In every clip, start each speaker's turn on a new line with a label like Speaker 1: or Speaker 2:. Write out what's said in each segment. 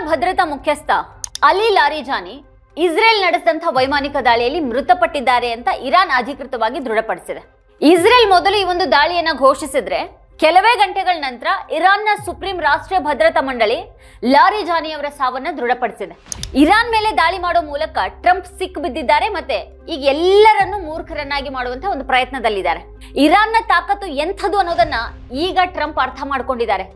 Speaker 1: ಭದ್ರತಾ ಮುಖ್ಯಸ್ಥ ಅಲಿ ಲಾರಿಜಾನಿ ಇಸ್ರೇಲ್ ನಡೆಸಿದಂತಹ ವೈಮಾನಿಕ ದಾಳಿಯಲ್ಲಿ ಮೃತಪಟ್ಟಿದ್ದಾರೆ ಅಂತ ಇರಾನ್ ಅಧಿಕೃತವಾಗಿ ದೃಢಪಡಿಸಿದೆ. ಇಸ್ರೇಲ್ ಮೊದಲು ಈ ಒಂದು ದಾಳಿಯನ್ನ ಘೋಷಿಸಿದ್ರೆ ಕೆಲವೇ ಗಂಟೆಗಳ ನಂತರ ಇರಾನ್ನ ಸುಪ್ರೀಂ ರಾಷ್ಟ್ರೀಯ ಭದ್ರತಾ ಮಂಡಳಿ ಲಾರಿಜಾನಿ ಅವರ ಸಾವನ್ನ ದೃಢಪಡಿಸಿದೆ. ಇರಾನ್ ಮೇಲೆ ದಾಳಿ ಮಾಡೋ ಮೂಲಕ ಟ್ರಂಪ್ ಸಿಕ್ ಬಿದ್ದಿದ್ದಾರೆ, ಮತ್ತೆ ಈಗ ಎಲ್ಲರನ್ನು ಮೂರ್ಖರನ್ನಾಗಿ ಮಾಡುವಂತಹ ಒಂದು ಪ್ರಯತ್ನದಲ್ಲಿದ್ದಾರೆ. ಇರಾನ್ನ ತಾಕತ್ತು ಎಂಥದ್ದು ಅನ್ನೋದನ್ನ ಈಗ ಟ್ರಂಪ್ ಅರ್ಥ ಮಾಡ್ಕೊಂಡಿದ್ದಾರೆ.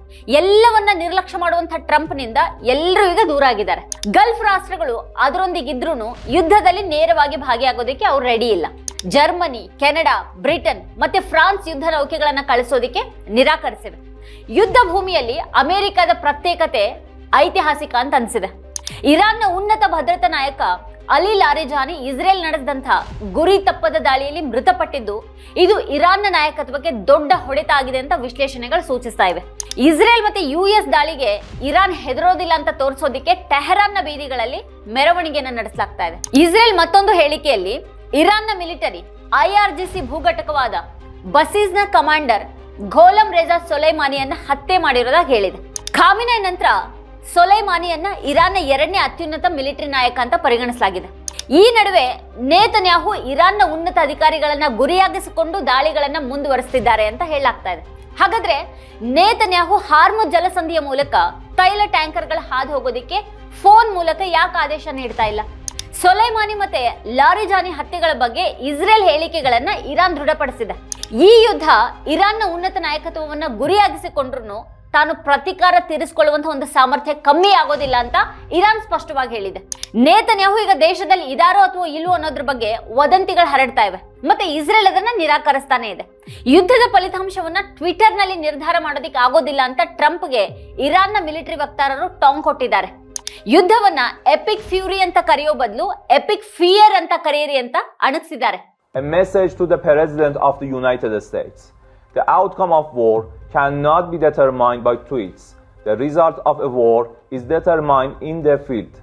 Speaker 1: ಎಲ್ಲವನ್ನ ನಿರ್ಲಕ್ಷ್ಯ ಮಾಡುವಂತಹ ಟ್ರಂಪ್ ನಿಂದ ಎಲ್ಲರೂ ಈಗ ದೂರ ಆಗಿದ್ದಾರೆ. ಗಲ್ಫ್ ರಾಷ್ಟ್ರಗಳು ಅದರೊಂದಿಗಿದ್ರೂ ಯುದ್ಧದಲ್ಲಿ ನೇರವಾಗಿ ಭಾಗಿಯಾಗೋದಕ್ಕೆ ಅವ್ರು ರೆಡಿ ಇಲ್ಲ. ಜರ್ಮನಿ, ಕೆನಡಾ, ಬ್ರಿಟನ್ ಮತ್ತೆ ಫ್ರಾನ್ಸ್ ಯುದ್ಧ ನೌಕೆಗಳನ್ನ ಕಳಿಸೋದಕ್ಕೆ ನಿರಾಕರಿಸಿವೆ. ಯುದ್ಧ ಭೂಮಿಯಲ್ಲಿ ಅಮೆರಿಕದ ಪ್ರತ್ಯೇಕತೆ ಐತಿಹಾಸಿಕ ಅಂತ ಅನ್ಸಿದೆ. ಇರಾನ್ನ ಉನ್ನತ ಭದ್ರತಾ ನಾಯಕ ಅಲಿ ಲಾರಿಜಾನಿ ಇಸ್ರೇಲ್ ನಡೆಸಿದಂತಹ ಗುರಿ ತಪ್ಪದ ದಾಳಿಯಲ್ಲಿ ಮೃತಪಟ್ಟಿದ್ದು ಇದು ಇರಾನ್ನ ನಾಯಕತ್ವಕ್ಕೆ ದೊಡ್ಡ ಹೊಡೆತ ಆಗಿದೆ ಅಂತ ವಿಶ್ಲೇಷಣೆಗಳು ಸೂಚಿಸ್ತಾ ಇವೆ. ಇಸ್ರೇಲ್ ಮತ್ತೆ ಯುಎಸ್ ದಾಳಿಗೆ ಇರಾನ್ ಹೆದರೋದಿಲ್ಲ ಅಂತ ತೋರಿಸೋದಕ್ಕೆ ಟೆಹರಾನ್ನ ಬೀದಿಗಳಲ್ಲಿ ಮೆರವಣಿಗೆಯನ್ನು ನಡೆಸಲಾಗ್ತಾ ಇದೆ. ಇಸ್ರೇಲ್ ಮತ್ತೊಂದು ಹೇಳಿಕೆಯಲ್ಲಿ ಇರಾನ್ನ ಮಿಲಿಟರಿ ಐಆರ್ಜಿಸಿ ಭೂಘಟಕವಾದ ಬಸೀಸ್ನ ಕಮಾಂಡರ್ ಘೋಲಂ ರೇಜಾ ಸೊಲೈಮಾನಿಯನ್ನ ಹತ್ಯೆ ಮಾಡಿರೋದಾಗಿ ಹೇಳಿದೆ. ಖಾಮಿನೈ ನಂತರ ಸೊಲೈಮಾನಿಯನ್ನ ಇರಾನ್ನ 2ನೇ ಅತ್ಯುನ್ನತ ಮಿಲಿಟರಿ ನಾಯಕ ಅಂತ ಪರಿಗಣಿಸಲಾಗಿದೆ. ಈ ನಡುವೆ ನೇತನ್ಯಾಹು ಇರಾನ್ನ ಉನ್ನತ ಅಧಿಕಾರಿಗಳನ್ನ ಗುರಿಯಾಗಿಸಿಕೊಂಡು ದಾಳಿಗಳನ್ನ ಮುಂದುವರಿಸುತ್ತಿದ್ದಾರೆ ಅಂತ ಹೇಳಲಾಗ್ತಾ ಇದೆ. ಹಾಗಾದ್ರೆ ನೇತನ್ಯಾಹು ಹಾರ್ಮುಜ್ ಜಲಸಂಧಿಯ ಮೂಲಕ ತೈಲ ಟ್ಯಾಂಕರ್ಗಳ ಹಾದು ಹೋಗೋದಿಕ್ಕೆ ಫೋನ್ ಮೂಲಕ ಯಾಕೆ ಆದೇಶ ನೀಡ್ತಾ ಇಲ್ಲ? ಸೊಲೈಮಾನಿ ಮತ್ತೆ ಲಾರಿಜಾನಿ ಹತ್ಯೆಗಳ ಬಗ್ಗೆ ಇಸ್ರೇಲ್ ಹೇಳಿಕೆಗಳನ್ನ ಇರಾನ್ ದೃಢಪಡಿಸಿದೆ. ಈ ಯುದ್ಧ ಇರಾನ್ನ ಉನ್ನತ ನಾಯಕತ್ವವನ್ನ ಗುರಿಯಾಗಿಸಿಕೊಂಡ್ರು ತಾನು ಪ್ರತೀಕಾರ ತೀರಿಸಿಕೊಳ್ಳುವಂತಹ ಒಂದು ಸಾಮರ್ಥ್ಯ ಕಮ್ಮಿ ಆಗೋದಿಲ್ಲ ಅಂತ ಇರಾನ್ ಸ್ಪಷ್ಟವಾಗಿ ಹೇಳಿದೆ. ನೇತನ್ಯಾಹು ಈಗ ದೇಶದಲ್ಲಿ ಇದಾರೋ ಅಥವಾ ಇಲ್ಲೋ ಅನ್ನೋದ್ರ ಬಗ್ಗೆ ವದಂತಿಗಳು ಹರಡ್ತಾ ಇವೆ, ಮತ್ತೆ ಇಸ್ರೇಲ್ ಅದನ್ನ ನಿರಾಕರಿಸ್ತಾನೆ ಇದೆ. ಯುದ್ಧದ ಫಲಿತಾಂಶವನ್ನ ಟ್ವಿಟರ್ ನಲ್ಲಿ ನಿರ್ಧಾರ ಮಾಡೋದಿಕ್ಕೆ ಆಗೋದಿಲ್ಲ ಅಂತ ಟ್ರಂಪ್ಗೆ ಇರಾನ್ನ ಮಿಲಿಟರಿ ವಕ್ತಾರರು ಟಾಂಗ್ ಕೊಟ್ಟಿದ್ದಾರೆ. ಯುದ್ಧವನ್ನ ಎಪಿಕ್ ಫ್ಯೂರಿ ಅಂತ ಕರೆಯೋ ಬದಲು ಎಪಿಕ್ ಫಿಯರ್ ಅಂತ ಕರೆಯಿರಿ ಅಂತ ಅಣಗಿಸಿದ್ದಾರೆ.
Speaker 2: A message to the President of the United States. The outcome of war cannot be determined by tweets. The result of a war is determined in the field,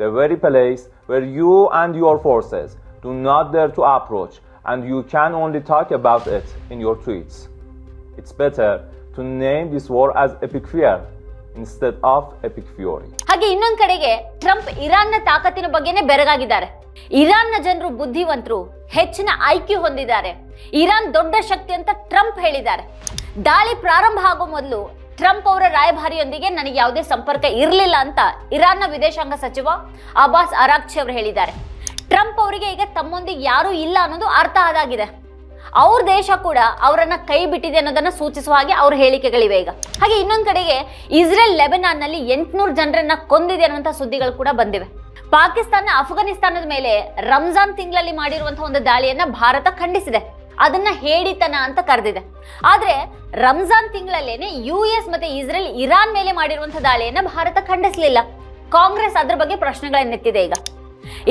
Speaker 2: the very place where you and your forces do not dare to approach, and you can only talk about it in your tweets. It's better to name this war as epic fear instead of epic fury.
Speaker 1: ಹಾಗೆ ಇನ್ನೊಂದು ಕಡೆಗೆ Trump ಇರಾನ್ನ ತಾಕತ್ತಿನ ಬಗ್ಗೆನೇ ಬೆರಗಾಗಿದ್ದಾರೆ. ಇರಾನ್ನ ಜನರು ಬುದ್ಧಿವಂತರು, ಹೆಚ್ಚಿನ IQ ಹೊಂದಿದ್ದಾರೆ, ಇರಾನ್ ದೊಡ್ಡ ಶಕ್ತಿ ಅಂತ ಟ್ರಂಪ್ ಹೇಳಿದ್ದಾರೆ. ದಾಳಿ ಪ್ರಾರಂಭ ಆಗೋ ಮೊದಲು ಟ್ರಂಪ್ ಅವರ ರಾಯಭಾರಿಯೊಂದಿಗೆ ನನಗೆ ಯಾವುದೇ ಸಂಪರ್ಕ ಇರಲಿಲ್ಲ ಅಂತ ಇರಾನ್ನ ವಿದೇಶಾಂಗ ಸಚಿವ ಅಬ್ಬಾಸ್ ಅರಾಕ್ಚಿ ಅವರು ಹೇಳಿದ್ದಾರೆ. ಟ್ರಂಪ್ ಅವರಿಗೆ ಈಗ ತಮ್ಮೊಂದಿಗೆ ಯಾರೂ ಇಲ್ಲ ಅನ್ನೋದು ಅರ್ಥ ಆದಾಗಿದೆ. ಅವ್ರ ದೇಶ ಕೂಡ ಅವರನ್ನ ಕೈ ಬಿಟ್ಟಿದೆ ಅನ್ನೋದನ್ನ ಸೂಚಿಸುವ ಹಾಗೆ ಅವ್ರ ಹೇಳಿಕೆಗಳಿವೆ ಈಗ. ಹಾಗೆ ಇನ್ನೊಂದು ಕಡೆಗೆ ಇಸ್ರೇಲ್ ಲೆಬನಾನ್ ನಲ್ಲಿ 800 ಜನರನ್ನ ಕೊಂದಿದೆ ಅನ್ನುವಂಥ ಸುದ್ದಿಗಳು ಕೂಡ ಬಂದಿವೆ. ಪಾಕಿಸ್ತಾನ ಅಫ್ಘಾನಿಸ್ತಾನದ ಮೇಲೆ ರಂಜಾನ್ ತಿಂಗಳಲ್ಲಿ ಮಾಡಿರುವಂತಹ ಒಂದು ದಾಳಿಯನ್ನ ಭಾರತ ಖಂಡಿಸಿದೆ, ಅದನ್ನ ಹೇಡಿತನ ಅಂತ ಕರೆದಿದೆ. ಆದ್ರೆ ರಂಜಾನ್ ತಿಂಗಳಲ್ಲೇನೆ ಯುಎಸ್ ಮತ್ತೆ ಇಸ್ರೇಲ್ ಇರಾನ್ ಮೇಲೆ ಮಾಡಿರುವಂತಹ ದಾಳಿಯನ್ನ ಭಾರತ ಖಂಡಿಸಲಿಲ್ಲ. ಕಾಂಗ್ರೆಸ್ ಅದ್ರ ಬಗ್ಗೆ ಪ್ರಶ್ನೆಗಳನ್ನೆತ್ತಿದೆ ಈಗ.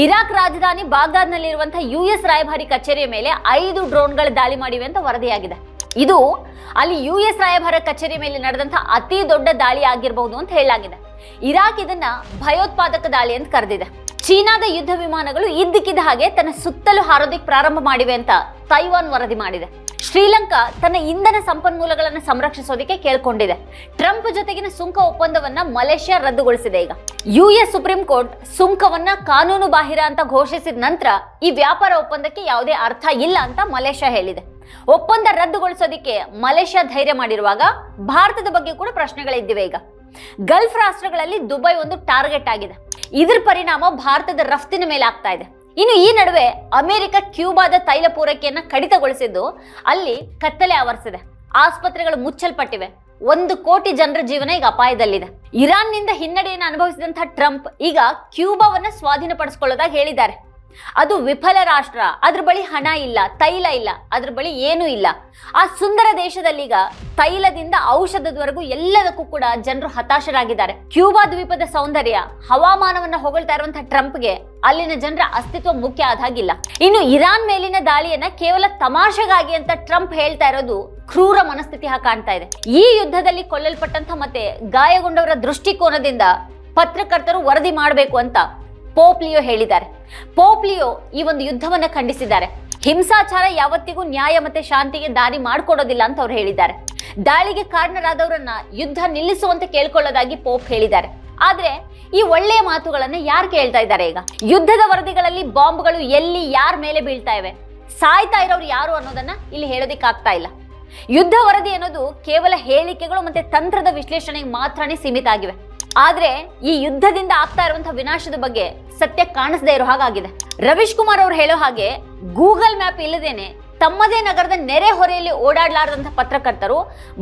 Speaker 1: ಇರಾಕ್ ರಾಜಧಾನಿ ಬಾಗ್ದಾದ್ ನಲ್ಲಿರುವಂತಹ ಯುಎಸ್ ರಾಯಭಾರಿ ಕಚೇರಿಯ ಮೇಲೆ 5 ಡ್ರೋನ್ಗಳು ದಾಳಿ ಮಾಡಿವೆ ಅಂತ ವರದಿಯಾಗಿದೆ. ಇದು ಅಲ್ಲಿ ಯುಎಸ್ ರಾಯಭಾರ ಕಚೇರಿ ಮೇಲೆ ನಡೆದಂತಹ ಅತಿ ದೊಡ್ಡ ದಾಳಿ ಆಗಿರಬಹುದು ಅಂತ ಹೇಳಲಾಗಿದೆ. ಇರಾಕ್ ಇದನ್ನ ಭಯೋತ್ಪಾದಕ ದಾಳಿ ಅಂತ ಕರೆದಿದೆ. ಚೀನಾದ ಯುದ್ಧ ವಿಮಾನಗಳು ಇದ್ದಕ್ಕಿದ್ದ ಹಾಗೆ ತನ್ನ ಸುತ್ತಲೂ ಹಾರೋದಿಕ್ ಪ್ರಾರಂಭ ಮಾಡಿವೆ ಅಂತ ತೈವಾನ್ ವರದಿ ಮಾಡಿದೆ. ಶ್ರೀಲಂಕಾ ತನ್ನ ಇಂಧನ ಸಂಪನ್ಮೂಲಗಳನ್ನು ಸಂರಕ್ಷಿಸೋದಕ್ಕೆ ಕೇಳ್ಕೊಂಡಿದೆ. ಟ್ರಂಪ್ ಜೊತೆಗಿನ ಸುಂಕ ಒಪ್ಪಂದವನ್ನ ಮಲೇಷ್ಯಾ ರದ್ದುಗೊಳಿಸಿದೆ. ಈಗ ಯುಎಸ್ ಸುಪ್ರೀಂ ಕೋರ್ಟ್ ಸುಂಕವನ್ನ ಕಾನೂನು ಬಾಹಿರ ಅಂತ ಘೋಷಿಸಿದ ನಂತರ ಈ ವ್ಯಾಪಾರ ಒಪ್ಪಂದಕ್ಕೆ ಯಾವುದೇ ಅರ್ಥ ಇಲ್ಲ ಅಂತ ಮಲೇಷ್ಯಾ ಹೇಳಿದೆ. ಒಪ್ಪಂದ ರದ್ದುಗೊಳಿಸೋದಕ್ಕೆ ಮಲೇಷ್ಯಾ ಧೈರ್ಯ ಮಾಡಿರುವಾಗ ಭಾರತದ ಬಗ್ಗೆ ಕೂಡ ಪ್ರಶ್ನೆಗಳಿದ್ದಿವೆ. ಈಗ ಗಲ್ಫ್ ರಾಷ್ಟ್ರಗಳಲ್ಲಿ ದುಬೈ ಒಂದು ಟಾರ್ಗೆಟ್ ಆಗಿದೆ. ಇದರ ಪರಿಣಾಮ ಭಾರತದ ರಫ್ತಿನ ಮೇಲೆ ಆಗ್ತಾ ಇದೆ. ಇನ್ನು ಈ ನಡುವೆ ಅಮೆರಿಕ ಕ್ಯೂಬಾದ ತೈಲ ಪೂರೈಕೆಯನ್ನ ಕಡಿತಗೊಳಿಸಿದ್ದು ಅಲ್ಲಿ ಕತ್ತಲೆ ಆವರಿಸಿದೆ. ಆಸ್ಪತ್ರೆಗಳು ಮುಚ್ಚಲ್ಪಟ್ಟಿವೆ. 1 ಕೋಟಿ ಜನರ ಜೀವನ ಈಗ ಅಪಾಯದಲ್ಲಿದೆ. ಇರಾನ್ನಿಂದ ಹಿನ್ನಡೆಯನ್ನು ಅನುಭವಿಸಿದಂತಹ ಟ್ರಂಪ್ ಈಗ ಕ್ಯೂಬಾವನ್ನ ಸ್ವಾಧೀನಪಡಿಸಿಕೊಳ್ಳೋದಾಗಿ ಹೇಳಿದ್ದಾರೆ. ಅದು ವಿಫಲ ರಾಷ್ಟ್ರ, ಅದ್ರ ಬಳಿ ಹಣ ಇಲ್ಲ, ತೈಲ ಇಲ್ಲ, ಅದ್ರ ಬಳಿ ಏನೂ ಇಲ್ಲ. ಆ ಸುಂದರ ದೇಶದಲ್ಲೀಗ ತೈಲದಿಂದ ಔಷಧದವರೆಗೂ ಎಲ್ಲದಕ್ಕೂ ಕೂಡ ಜನರು ಹತಾಶರಾಗಿದ್ದಾರೆ. ಕ್ಯೂಬಾ ದ್ವೀಪದ ಸೌಂದರ್ಯ, ಹವಾಮಾನವನ್ನ ಹೊಗಳ್ತಾ ಇರುವಂತಹ ಟ್ರಂಪ್ಗೆ ಅಲ್ಲಿನ ಜನರ ಅಸ್ತಿತ್ವ ಮುಖ್ಯ ಆದಾಗಿಲ್ಲ. ಇನ್ನು ಇರಾನ್ ಮೇಲಿನ ದಾಳಿಯನ್ನ ಕೇವಲ ತಮಾಷೆಗಾಗಿ ಅಂತ ಟ್ರಂಪ್ ಹೇಳ್ತಾ ಇರೋದು ಕ್ರೂರ ಮನಸ್ಥಿತಿ ಕಾಣ್ತಾ ಇದೆ. ಈ ಯುದ್ಧದಲ್ಲಿ ಕೊಲ್ಲಲ್ಪಟ್ಟಂತ ಮತ್ತೆ ಗಾಯಗೊಂಡವರ ದೃಷ್ಟಿಕೋನದಿಂದ ಪತ್ರಕರ್ತರು ವರದಿ ಮಾಡಬೇಕು ಅಂತ ಪೋಪ್ ಲಿಯೋ ಹೇಳಿದ್ದಾರೆ. ಪೋಪ್ ಲಿಯೋ ಈ ಒಂದು ಯುದ್ಧವನ್ನ ಖಂಡಿಸಿದ್ದಾರೆ. ಹಿಂಸಾಚಾರ ಯಾವತ್ತಿಗೂ ನ್ಯಾಯ ಮತ್ತೆ ಶಾಂತಿಗೆ ದಾರಿ ಮಾಡಿಕೊಡೋದಿಲ್ಲ ಅಂತ ಅವ್ರು ಹೇಳಿದ್ದಾರೆ. ದಾಳಿಗೆ ಕಾರಣರಾದವರನ್ನ ಯುದ್ಧ ನಿಲ್ಲಿಸುವಂತೆ ಕೇಳ್ಕೊಳ್ಳೋದಾಗಿ ಪೋಪ್ ಹೇಳಿದ್ದಾರೆ. ಆದ್ರೆ ಈ ಒಳ್ಳೆಯ ಮಾತುಗಳನ್ನ ಯಾರು ಕೇಳ್ತಾ ಇದ್ದಾರೆ ಈಗ? ಯುದ್ಧದ ವರದಿಗಳಲ್ಲಿ ಬಾಂಬ್ಗಳು ಎಲ್ಲಿ ಯಾರ ಮೇಲೆ ಬೀಳ್ತಾ ಇವೆ, ಸಾಯ್ತಾ ಇರೋರು ಯಾರು ಅನ್ನೋದನ್ನ ಇಲ್ಲಿ ಹೇಳೋದಿಕ್ಕಾಗ್ತಾ ಇಲ್ಲ. ಯುದ್ಧ ವರದಿ ಅನ್ನೋದು ಕೇವಲ ಹೇಳಿಕೆಗಳು ಮತ್ತೆ ತಂತ್ರದ ವಿಶ್ಲೇಷಣೆಗೆ ಮಾತ್ರನೇ ಸೀಮಿತ ಆಗಿವೆ. ಆದ್ರೆ ಈ ಯುದ್ಧದಿಂದ ಆಗ್ತಾ ಇರುವಂತಹ ವಿನಾಶದ ಬಗ್ಗೆ ಸತ್ಯ ಕಾಣಿಸದೇ ಇರೋ ಹಾಗಾಗಿದೆ. ರವೀಶ್ ಕುಮಾರ್ ಅವರು ಹೇಳೋ ಹಾಗೆ ಗೂಗಲ್ ಮ್ಯಾಪ್ ಇಲ್ಲದೇನೆ ತಮ್ಮದೇ ನಗರದ ನೆರೆ ಹೊರೆಯಲ್ಲಿ ಓಡಾಡಲಾರದಂತಹ ಪತ್ರಕರ್ತರು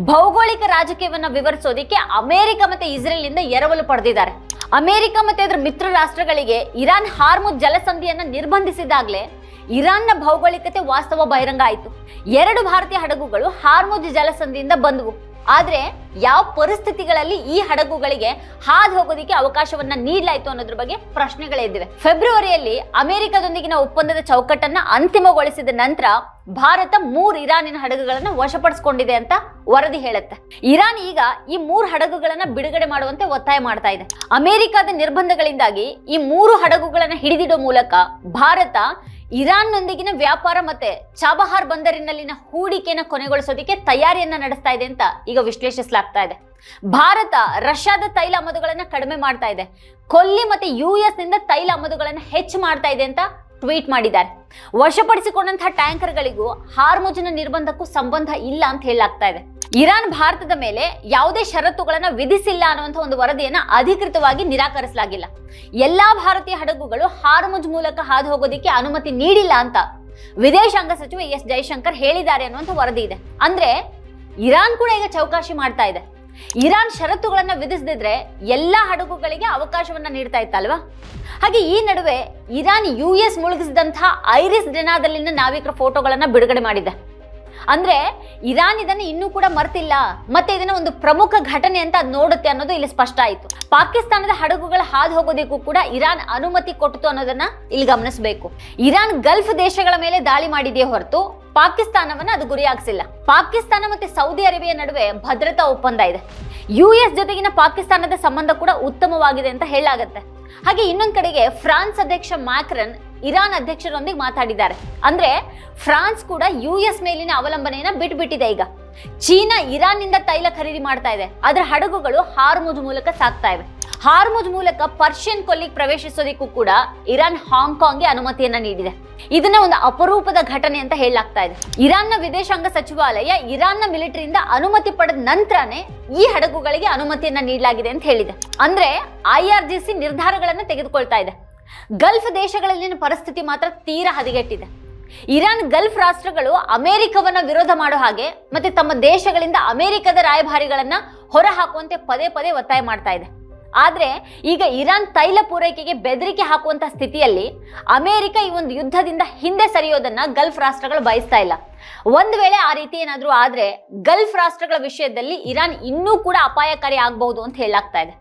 Speaker 1: ಭೌಗೋಳಿಕ ರಾಜಕೀಯವನ್ನ ವಿವರಿಸೋದಿಕ್ಕೆ ಅಮೆರಿಕ ಮತ್ತೆ ಇಸ್ರೇಲ್ನಿಂದ ಎರವಲು ಪಡೆದಿದ್ದಾರೆ. ಅಮೆರಿಕ ಮತ್ತೆ ಅದರ ಮಿತ್ರ ರಾಷ್ಟ್ರಗಳಿಗೆ ಇರಾನ್ ಹಾರ್ಮುಜ್ ಜಲಸಂಧಿಯನ್ನ ನಿರ್ಬಂಧಿಸಿದಾಗಲೇ ಇರಾನ್ನ ಭೌಗೋಳಿಕತೆ ವಾಸ್ತವ ಬಹಿರಂಗ ಆಯಿತು. 2 ಭಾರತೀಯ ಹಡಗುಗಳು ಹಾರ್ಮುಜ್ ಜಲಸಂಧಿಯಿಂದ ಬಂದವು. ಆದ್ರೆ ಯಾವ ಪರಿಸ್ಥಿತಿಗಳಲ್ಲಿ ಈ ಹಡಗುಗಳಿಗೆ ಹಾದು ಹೋಗೋದಿಕ್ಕೆ ಅವಕಾಶವನ್ನ ನೀಡಲಾಯಿತು ಅನ್ನೋದ್ರ ಬಗ್ಗೆ ಪ್ರಶ್ನೆಗಳೇ ಇದ್ದಿವೆ. ಫೆಬ್ರವರಿಯಲ್ಲಿ ಅಮೆರಿಕದೊಂದಿಗಿನ ಒಪ್ಪಂದದ ಚೌಕಟ್ಟನ್ನ ಅಂತಿಮಗೊಳಿಸಿದ ನಂತರ ಭಾರತ 3 ಇರಾನಿನ ಹಡಗುಗಳನ್ನ ವಶಪಡಿಸಿಕೊಂಡಿದೆ ಅಂತ ವರದಿ ಹೇಳುತ್ತೆ. ಇರಾನ್ ಈಗ ಈ 3 ಹಡಗುಗಳನ್ನ ಬಿಡುಗಡೆ ಮಾಡುವಂತೆ ಒತ್ತಾಯ ಮಾಡ್ತಾ ಇದೆ. ಅಮೆರಿಕದ ನಿರ್ಬಂಧಗಳಿಂದಾಗಿ ಈ 3 ಹಡಗುಗಳನ್ನ ಹಿಡಿದಿಡೋ ಮೂಲಕ ಭಾರತ ಇರಾನ್ನೊಂದಿಗಿನ ವ್ಯಾಪಾರ ಮತ್ತೆ ಚಾಬಹಾರ್ ಬಂದರಿನಲ್ಲಿನ ಹೂಡಿಕೆಯನ್ನು ಕೊನೆಗೊಳಿಸೋದಕ್ಕೆ ತಯಾರಿಯನ್ನ ನಡೆಸ್ತಾ ಇದೆ ಅಂತ ಈಗ ವಿಶ್ಲೇಷಿಸಲಾಗ್ತಾ ಇದೆ. ಭಾರತ ರಷ್ಯಾದ ತೈಲ ಆಮದುಗಳನ್ನ ಕಡಿಮೆ ಮಾಡ್ತಾ ಇದೆ, ಕೊಲ್ಲಿ ಮತ್ತೆ US ನಿಂದ ತೈಲ ಆಮದುಗಳನ್ನ ಹೆಚ್ಚು ಮಾಡ್ತಾ ಇದೆ ಅಂತ ಟ್ವೀಟ್ ಮಾಡಿದ್ದಾರೆ. ವಶಪಡಿಸಿಕೊಂಡಂತಹ ಟ್ಯಾಂಕರ್ಗಳಿಗೂ ಹಾರ್ಮುಜ್ನ ನಿರ್ಬಂಧಕ್ಕೂ ಸಂಬಂಧ ಇಲ್ಲ ಅಂತ ಹೇಳಲಾಗ್ತಾ ಇದೆ. ಇರಾನ್ ಭಾರತದ ಮೇಲೆ ಯಾವುದೇ ಷರತ್ತುಗಳನ್ನ ವಿಧಿಸಿಲ್ಲ ಅನ್ನುವಂಥ ಒಂದು ವರದಿಯನ್ನ ಅಧಿಕೃತವಾಗಿ ನಿರಾಕರಿಸಲಾಗಿಲ್ಲ. ಎಲ್ಲಾ ಭಾರತೀಯ ಹಡಗುಗಳು ಹಾರ್ಮುಜ್ ಮೂಲಕ ಹಾದು ಹೋಗೋದಿಕ್ಕೆ ಅನುಮತಿ ನೀಡಿಲ್ಲ ಅಂತ ವಿದೇಶಾಂಗ ಸಚಿವ S ಜೈಶಂಕರ್ ಹೇಳಿದ್ದಾರೆ ಅನ್ನುವಂಥ ವರದಿ ಇದೆ. ಅಂದ್ರೆ ಇರಾನ್ ಕೂಡ ಈಗ ಚೌಕಾಶಿ ಮಾಡ್ತಾ ಇದೆ. ಇರಾನ್ ಷರತ್ತುಗಳನ್ನ ವಿಧಿಸದಿದ್ರೆ ಎಲ್ಲಾ ಹಡಗುಗಳಿಗೆ ಅವಕಾಶವನ್ನ ನೀಡ್ತಾ ಇತ್ತಲ್ವಾ? ಹಾಗೆ ಈ ನಡುವೆ ಇರಾನ್ US ಮುಳುಗಿಸಿದಂತಹ ಐರಿಸ್ ಡೆನಾದಲ್ಲಿನ ನಾವಿಕರ ಫೋಟೋಗಳನ್ನ ಬಿಡುಗಡೆ ಮಾಡಿದೆ. ಅಂದ್ರೆ ಇರಾನ್ ಇದನ್ನು ಇನ್ನೂ ಕೂಡ ಮರ್ತಿಲ್ಲ, ಮತ್ತೆ ಇದನ್ನ ಒಂದು ಪ್ರಮುಖ ಘಟನೆ ಅಂತ ನೋಡುತ್ತೆ ಅನ್ನೋದು ಇಲ್ಲಿ ಸ್ಪಷ್ಟ ಆಯಿತು. ಪಾಕಿಸ್ತಾನದ ಹಡಗುಗಳ ಹಾದು ಹೋಗೋದಕ್ಕೂ ಕೂಡ ಇರಾನ್ ಅನುಮತಿ ಕೊಟ್ಟಿತು ಅನ್ನೋದನ್ನ ಇಲ್ಲಿ ಗಮನಿಸಬೇಕು. ಇರಾನ್ ಗಲ್ಫ್ ದೇಶಗಳ ಮೇಲೆ ದಾಳಿ ಮಾಡಿದೆಯೇ ಹೊರತು ಪಾಕಿಸ್ತಾನವನ್ನ ಅದು ಗುರಿಯಾಗಿಸಿಲ್ಲ. ಪಾಕಿಸ್ತಾನ ಮತ್ತೆ ಸೌದಿ ಅರೇಬಿಯಾ ನಡುವೆ ಭದ್ರತಾ ಒಪ್ಪಂದ ಇದೆ. US ಜೊತೆಗಿನ ಪಾಕಿಸ್ತಾನದ ಸಂಬಂಧ ಕೂಡ ಉತ್ತಮವಾಗಿದೆ ಅಂತ ಹೇಳಲಾಗುತ್ತೆ. ಹಾಗೆ ಇನ್ನೊಂದ್ ಕಡೆಗೆ ಫ್ರಾನ್ಸ್ ಅಧ್ಯಕ್ಷ ಮ್ಯಾಕ್ರನ್ ಇರಾನ್ ಅಧ್ಯಕ್ಷರೊಂದಿಗೆ ಮಾತಾಡಿದ್ದಾರೆ. ಅಂದ್ರೆ ಫ್ರಾನ್ಸ್ ಕೂಡ US ಮೇಲಿನ ಅವಲಂಬನೆಯನ್ನ ಬಿಟ್ಬಿಟ್ಟಿದೆ. ಈಗ ಚೀನಾ ಇರಾನ್ ನಿಂದ ತೈಲ ಖರೀದಿ ಮಾಡ್ತಾ ಇದೆ, ಅದರ ಹಡಗುಗಳು ಹಾರ್ಮುಜ್ ಮೂಲಕ ಸಾಗ್ತಾ ಇವೆ. ಹಾರ್ಮುಜ್ ಮೂಲಕ ಪರ್ಷಿಯನ್ ಕೊಲ್ಲಿಗೆ ಪ್ರವೇಶಿಸೋದಕ್ಕೂ ಕೂಡ ಇರಾನ್ ಹಾಂಗ್ಕಾಂಗ್ಗೆ ಅನುಮತಿಯನ್ನ ನೀಡಿದೆ. ಇದನ್ನ ಒಂದು ಅಪರೂಪದ ಘಟನೆ ಅಂತ ಹೇಳಲಾಗ್ತಾ ಇದೆ. ಇರಾನ್ನ ವಿದೇಶಾಂಗ ಸಚಿವಾಲಯ ಇರಾನ್ನ ಮಿಲಿಟರಿಯಿಂದ ಅನುಮತಿ ಪಡೆದ ನಂತರನೇ ಈ ಹಡಗುಗಳಿಗೆ ಅನುಮತಿಯನ್ನ ನೀಡಲಾಗಿದೆ ಅಂತ ಹೇಳಿದೆ. ಅಂದ್ರೆ IRGC ನಿರ್ಧಾರಗಳನ್ನ ತೆಗೆದುಕೊಳ್ತಾ ಇದೆ. ಗಲ್ಫ್ ದೇಶಗಳಲ್ಲಿನ ಪರಿಸ್ಥಿತಿ ಮಾತ್ರ ತೀರಾ ಹದಗೆಟ್ಟಿದೆ. ಇರಾನ್ ಗಲ್ಫ್ ರಾಷ್ಟ್ರಗಳು ಅಮೆರಿಕವನ್ನ ವಿರೋಧ ಮಾಡೋ ಹಾಗೆ ಮತ್ತೆ ತಮ್ಮ ದೇಶಗಳಿಂದ ಅಮೆರಿಕದ ರಾಯಭಾರಿಗಳನ್ನ ಹೊರ ಹಾಕುವಂತೆ ಪದೇ ಪದೇ ಒತ್ತಾಯ ಮಾಡ್ತಾ ಇದೆ. ಆದ್ರೆ ಈಗ ಇರಾನ್ ತೈಲ ಪೂರೈಕೆಗೆ ಬೆದರಿಕೆ ಹಾಕುವಂತ ಸ್ಥಿತಿಯಲ್ಲಿ ಅಮೆರಿಕ ಈ ಒಂದು ಯುದ್ಧದಿಂದ ಹಿಂದೆ ಸರಿಯೋದನ್ನ ಗಲ್ಫ್ ರಾಷ್ಟ್ರಗಳು ಬಯಸ್ತಾ ಇಲ್ಲ. ಒಂದ್ ವೇಳೆ ಆ ರೀತಿ ಏನಾದ್ರೂ ಆದ್ರೆ ಗಲ್ಫ್ ರಾಷ್ಟ್ರಗಳ ವಿಷಯದಲ್ಲಿ ಇರಾನ್ ಇನ್ನೂ ಕೂಡ ಅಪಾಯಕಾರಿ ಆಗಬಹುದು ಅಂತ ಹೇಳಲಾಗ್ತಾ ಇದೆ.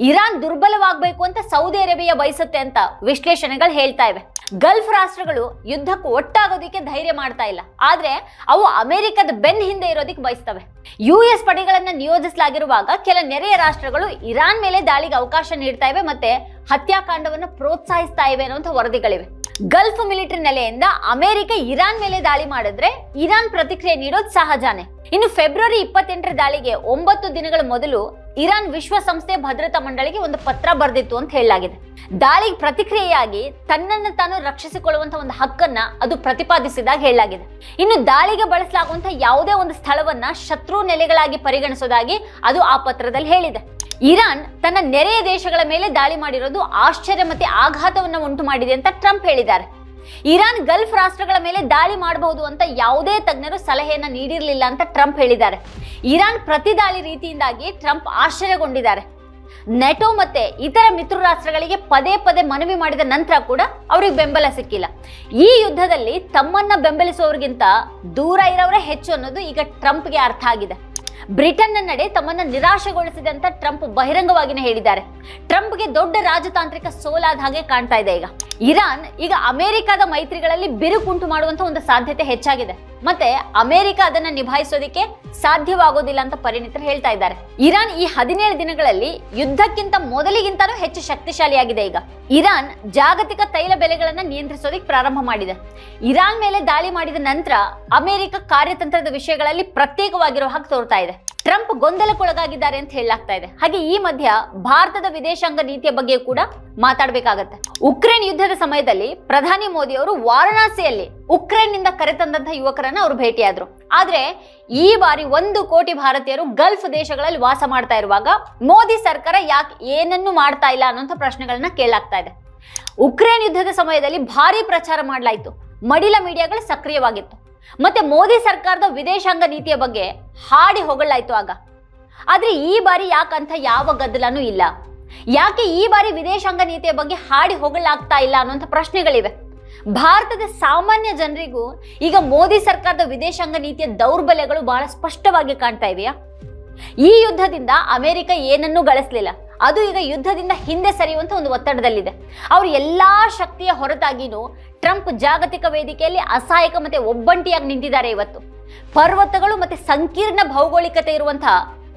Speaker 1: ಇರಾನ್ ದುರ್ಬಲವಾಗಬೇಕು ಅಂತ ಸೌದಿ ಅರೇಬಿಯಾ ಬಯಸುತ್ತೆ ಅಂತ ವಿಶ್ಲೇಷಣೆಗಳು ಹೇಳ್ತಾ ಇವೆ. ಗಲ್ಫ್ ರಾಷ್ಟ್ರಗಳು ಯುದ್ಧಕ್ಕೆ ಒಟ್ಟಾಗೋದಿಕ್ಕೆ ಧೈರ್ಯ ಮಾಡ್ತಾ ಇಲ್ಲ, ಆದ್ರೆ ಅವು ಅಮೆರಿಕದ ಬೆನ್ ಹಿಂದೆ ಇರೋದಿಕ್ಕೆ ಬಯಸ್ತವೆ. US ಪಡೆಗಳನ್ನ ನಿಯೋಜಿಸಲಾಗಿರುವಾಗ ಕೆಲ ನೆರೆಯ ರಾಷ್ಟ್ರಗಳು ಇರಾನ್ ಮೇಲೆ ದಾಳಿಗೆ ಅವಕಾಶ ನೀಡ್ತಾ ಇವೆ ಮತ್ತೆ ಹತ್ಯಾಕಾಂಡವನ್ನು ಪ್ರೋತ್ಸಾಹಿಸ್ತಾ ಇವೆ ಅನ್ನುವಂಥ ವರದಿಗಳಿವೆ. ಗಲ್ಫ್ ಮಿಲಿಟರಿ ನೆಲೆಯಿಂದ ಅಮೆರಿಕ ಇರಾನ್ ಮೇಲೆ ದಾಳಿ ಮಾಡಿದ್ರೆ ಇರಾನ್ ಪ್ರತಿಕ್ರಿಯೆ ನೀಡೋದು ಸಹಜಾನೆ. ಇನ್ನು ಫೆಬ್ರವರಿ 28ರ ದಾಳಿಗೆ 9 ದಿನಗಳ ಮೊದಲು ಇರಾನ್ ವಿಶ್ವಸಂಸ್ಥೆ ಭದ್ರತಾ ಮಂಡಳಿಗೆ ಒಂದು ಪತ್ರ ಬರೆದಿತ್ತು ಅಂತ ಹೇಳಲಾಗಿದೆ. ದಾಳಿಗೆ ಪ್ರತಿಕ್ರಿಯೆಯಾಗಿ ತನ್ನನ್ನು ತಾನು ರಕ್ಷಿಸಿಕೊಳ್ಳುವಂತಹ ಒಂದು ಹಕ್ಕನ್ನ ಅದು ಪ್ರತಿಪಾದಿಸಿದಾಗ ಹೇಳಲಾಗಿದೆ. ಇನ್ನು ದಾಳಿಗೆ ಬಳಸಲಾಗುವಂತಹ ಯಾವುದೇ ಒಂದು ಸ್ಥಳವನ್ನ ಶತ್ರು ನೆಲೆಗಳಾಗಿ ಪರಿಗಣಿಸೋದಾಗಿ ಅದು ಆ ಪತ್ರದಲ್ಲಿ ಹೇಳಿದೆ. ಇರಾನ್ ತನ್ನ ನೆರೆಯ ದೇಶಗಳ ಮೇಲೆ ದಾಳಿ ಮಾಡಿರೋದು ಆಶ್ಚರ್ಯ ಮತ್ತೆ ಆಘಾತವನ್ನ ಉಂಟು ಮಾಡಿದೆ ಅಂತ ಟ್ರಂಪ್ ಹೇಳಿದ್ದಾರೆ. ಇರಾನ್ ಗಲ್ಫ್ ರಾಷ್ಟ್ರಗಳ ಮೇಲೆ ದಾಳಿ ಮಾಡಬಹುದು ಅಂತ ಯಾವುದೇ ತಜ್ಞರು ಸಲಹೆಯನ್ನ ನೀಡಿರಲಿಲ್ಲ ಅಂತ ಟ್ರಂಪ್ ಹೇಳಿದ್ದಾರೆ. ಇರಾನ್ ಪ್ರತಿ ದಾಳಿ ರೀತಿಯಿಂದಾಗಿ ಟ್ರಂಪ್ ಆಶ್ಚರ್ಯಗೊಂಡಿದ್ದಾರೆ. ನೆಟೋ ಮತ್ತೆ ಇತರ ಮಿತ್ರ ರಾಷ್ಟ್ರಗಳಿಗೆ ಪದೇ ಪದೇ ಮನವಿ ಮಾಡಿದ ನಂತರ ಕೂಡ ಅವ್ರಿಗೆ ಬೆಂಬಲ ಸಿಕ್ಕಿಲ್ಲ. ಈ ಯುದ್ಧದಲ್ಲಿ ತಮ್ಮನ್ನ ಬೆಂಬಲಿಸುವವರಿಗಿಂತ ದೂರ ಇರೋರೇ ಹೆಚ್ಚು ಅನ್ನೋದು ಈಗ ಟ್ರಂಪ್ಗೆ ಅರ್ಥ ಆಗಿದೆ. ಬ್ರಿಟನ್ನ ನಡೆ ತಮ್ಮನ್ನ ನಿರಾಶೆಗೊಳಿಸಿದೆ ಅಂತ ಟ್ರಂಪ್ ಬಹಿರಂಗವಾಗಿನೇ ಹೇಳಿದ್ದಾರೆ. ಟ್ರಂಪ್ಗೆ ದೊಡ್ಡ ರಾಜತಾಂತ್ರಿಕ ಸೋಲಾದ ಹಾಗೆ ಕಾಣ್ತಾ ಇದೆ. ಇರಾನ್ ಈಗ ಅಮೆರಿಕದ ಮೈತ್ರಿಗಳಲ್ಲಿ ಬಿರುಕುಂಟು ಮಾಡುವಂತ ಒಂದು ಸಾಧ್ಯತೆ ಹೆಚ್ಚಾಗಿದೆ. ಮತ್ತೆ ಅಮೆರಿಕ ಅದನ್ನ ನಿಭಾಯಿಸೋದಿಕ್ಕೆ ಸಾಧ್ಯವಾಗೋದಿಲ್ಲ ಅಂತ ಪರಿಣಿತರು ಹೇಳ್ತಾ ಇದ್ದಾರೆ. ಇರಾನ್ ಈ 17 ದಿನಗಳಲ್ಲಿ ಯುದ್ಧಕ್ಕಿಂತ ಮೊದಲಿಗಿಂತಲೂ ಹೆಚ್ಚು ಶಕ್ತಿಶಾಲಿಯಾಗಿದೆ. ಈಗ ಇರಾನ್ ಜಾಗತಿಕ ತೈಲ ಬೆಲೆಗಳನ್ನ ನಿಯಂತ್ರಿಸೋದಿಕ್ಕೆ ಪ್ರಾರಂಭ ಮಾಡಿದೆ. ಇರಾನ್ ಮೇಲೆ ದಾಳಿ ಮಾಡಿದ ನಂತರ ಅಮೆರಿಕ ಕಾರ್ಯತಂತ್ರದ ವಿಷಯಗಳಲ್ಲಿ ಪ್ರತ್ಯೇಕವಾಗಿರೋ ಹಾಗೆ ತೋರ್ತಾ ಇದೆ. ಟ್ರಂಪ್ ಗೊಂದಲಕ್ಕೊಳಗಾಗಿದ್ದಾರೆ ಅಂತ ಹೇಳಲಾಗ್ತಾ ಇದೆ. ಹಾಗೆ ಈ ಮಧ್ಯ ಭಾರತದ ವಿದೇಶಾಂಗ ನೀತಿಯ ಬಗ್ಗೆ ಕೂಡ ಮಾತಾಡಬೇಕಾಗತ್ತೆ. ಉಕ್ರೇನ್ ಯುದ್ಧದ ಸಮಯದಲ್ಲಿ ಪ್ರಧಾನಿ ಮೋದಿ ಅವರು ವಾರಣಾಸಿಯಲ್ಲಿ ಉಕ್ರೇನ್ ನಿಂದ ಕರೆತಂದಂತಹ ಯುವಕರನ್ನ ಅವರು ಭೇಟಿಯಾದ್ರು. ಆದ್ರೆ ಈ ಬಾರಿ 1 ಕೋಟಿ ಭಾರತೀಯರು ಗಲ್ಫ್ ದೇಶಗಳಲ್ಲಿ ವಾಸ ಮಾಡ್ತಾ ಇರುವಾಗ ಮೋದಿ ಸರ್ಕಾರ ಯಾಕೆ ಏನನ್ನು ಮಾಡ್ತಾ ಇಲ್ಲ ಅನ್ನೋಂಥ ಪ್ರಶ್ನೆಗಳನ್ನ ಕೇಳಲಾಗ್ತಾ ಇದೆ. ಉಕ್ರೇನ್ ಯುದ್ಧದ ಸಮಯದಲ್ಲಿ ಭಾರಿ ಪ್ರಚಾರ ಮಾಡಲಾಯಿತು, ಮಡಿಲ ಮೀಡಿಯಾಗಳು ಸಕ್ರಿಯವಾಗಿತ್ತು, ಮತ್ತೆ ಮೋದಿ ಸರ್ಕಾರದ ವಿದೇಶಾಂಗ ನೀತಿಯ ಬಗ್ಗೆ ಹಾಡಿ ಹೊಗಳಾಯ್ತು ಆಗ. ಆದ್ರೆ ಈ ಬಾರಿ ಯಾಕಂತ ಯಾವ ಗದ್ದಲನೂ ಇಲ್ಲ. ಯಾಕೆ ಈ ಬಾರಿ ವಿದೇಶಾಂಗ ನೀತಿಯ ಬಗ್ಗೆ ಹಾಡಿ ಹೊಗಳಾಗ್ತಾ ಇಲ್ಲ ಅನ್ನುವಂಥ ಪ್ರಶ್ನೆಗಳಿವೆ. ಭಾರತದ ಸಾಮಾನ್ಯ ಜನರಿಗೂ ಈಗ ಮೋದಿ ಸರ್ಕಾರದ ವಿದೇಶಾಂಗ ನೀತಿಯ ದೌರ್ಬಲ್ಯಗಳು ಬಹಳ ಸ್ಪಷ್ಟವಾಗಿ ಕಾಣ್ತಾ ಇವೆಯಾ? ಈ ಯುದ್ಧದಿಂದ ಅಮೆರಿಕ ಏನನ್ನೂ ಗಳಿಸಲಿಲ್ಲ, ಅದು ಈಗ ಯುದ್ಧದಿಂದ ಹಿಂದೆ ಸರಿಯುವಂತ ಒಂದು ಒತ್ತಡದಲ್ಲಿದೆ. ಅವರು ಎಲ್ಲಾ ಶಕ್ತಿಯ ಹೊರತಾಗಿನೂ ಟ್ರಂಪ್ ಜಾಗತಿಕ ವೇದಿಕೆಯಲ್ಲಿ ಅಸಹಾಯಕ ಮತ್ತೆ ಒಬ್ಬಂಟಿಯಾಗಿ ನಿಂತಿದ್ದಾರೆ. ಇವತ್ತು ಪರ್ವತಗಳು ಮತ್ತೆ ಸಂಕೀರ್ಣ ಭೌಗೋಳಿಕತೆ ಇರುವಂತಹ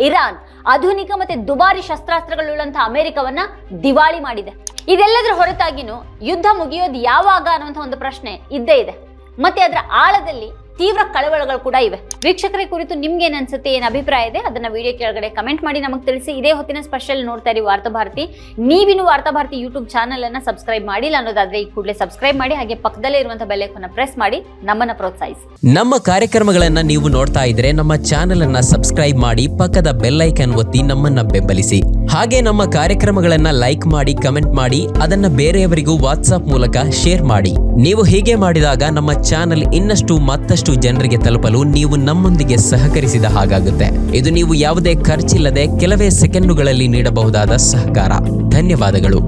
Speaker 1: ಇರಾನ್ ಆಧುನಿಕ ಮತ್ತೆ ದುಬಾರಿ ಶಸ್ತ್ರಾಸ್ತ್ರಗಳುಳ್ಳಂತಹ ಅಮೆರಿಕವನ್ನ ದಿವಾಳಿ ಮಾಡಿದೆ. ಇದೆಲ್ಲದರ ಹೊರತಾಗಿನೂ ಯುದ್ಧ ಮುಗಿಯೋದು ಯಾವಾಗ ಅನ್ನುವಂಥ ಒಂದು ಪ್ರಶ್ನೆ ಇದ್ದೇ ಇದೆ. ಮತ್ತೆ ಅದರ ಆಳದಲ್ಲಿ ತೀವ್ರ ಕಳವಳಗಳು ಕೂಡ ಇವೆ. ವೀಕ್ಷಕರ ಕುರಿತು ನಿಮ್ಗೆ ಏನ್ ಅನ್ಸುತ್ತೆ, ಏನ್ ಅಭಿಪ್ರಾಯ ಇದೆ ಅದನ್ನ ವಿಡಿಯೋ ಕೆಳಗಡೆ ಕಮೆಂಟ್ ಮಾಡಿ ನಮಗೆ ತಿಳಿಸಿ. ಇದೇ ಹೊತ್ತಿನ ಸ್ಪೆಷಲ್ ನೋಡ್ತಾ ಇರಿ ವಾರ್ತಾಭಾರತಿ. ನೀವಿನ್ನು ವಾರ್ತಾಭಾರತಿ ಯೂಟ್ಯೂಬ್ ಚಾನಲ್ ಅನ್ನ ಸಬ್ಸ್ಕ್ರೈಬ್ ಮಾಡಿಲ್ಲ ಅನ್ನೋದಾದ್ರೆ ಈ ಕೂಡಲೇ ಸಬ್ಸ್ಕ್ರೈಬ್ ಮಾಡಿ, ಹಾಗೆ ಪಕ್ಕದಲ್ಲೇ ಇರುವಂತಹ ಬೆಲ್ ಐಕಾನ್ ಪ್ರೆಸ್ ಮಾಡಿ ನಮ್ಮನ್ನ ಪ್ರೋತ್ಸಾಹಿಸಿ.
Speaker 3: ನಮ್ಮ ಕಾರ್ಯಕ್ರಮಗಳನ್ನ ನೀವು ನೋಡ್ತಾ ಇದ್ರೆ ನಮ್ಮ ಚಾನೆಲ್ ಅನ್ನ ಸಬ್ಸ್ಕ್ರೈಬ್ ಮಾಡಿ, ಪಕ್ಕದ ಬೆಲ್ ಐಕಾನ್ ಒತ್ತಿ ನಮ್ಮನ್ನ ಬೆಂಬಲಿಸಿ. ಹಾಗೆ ನಮ್ಮ ಕಾರ್ಯಕ್ರಮಗಳನ್ನ ಲೈಕ್ ಮಾಡಿ, ಕಮೆಂಟ್ ಮಾಡಿ, ಅದನ್ನ ಬೇರೆಯವರಿಗೂ ವಾಟ್ಸ್ಆಪ್ ಮೂಲಕ ಶೇರ್ ಮಾಡಿ. ನೀವು ಹೀಗೆ ಮಾಡಿದಾಗ ನಮ್ಮ ಚಾನೆಲ್ ಇನ್ನಷ್ಟು ಮತ್ತಷ್ಟು ಜನರಿಗೆ ತಲುಪಲು ನೀವು ನಮ್ಮೊಂದಿಗೆ ಸಹಕರಿಸಿದ ಹಾಗಾಗುತ್ತೆ. ಇದು ನೀವು ಯಾವುದೇ ಖರ್ಚಿಲ್ಲದೆ ಕೆಲವೇ ಸೆಕೆಂಡುಗಳಲ್ಲಿ ನೀಡಬಹುದಾದ ಸಹಕಾರ. ಧನ್ಯವಾದಗಳು.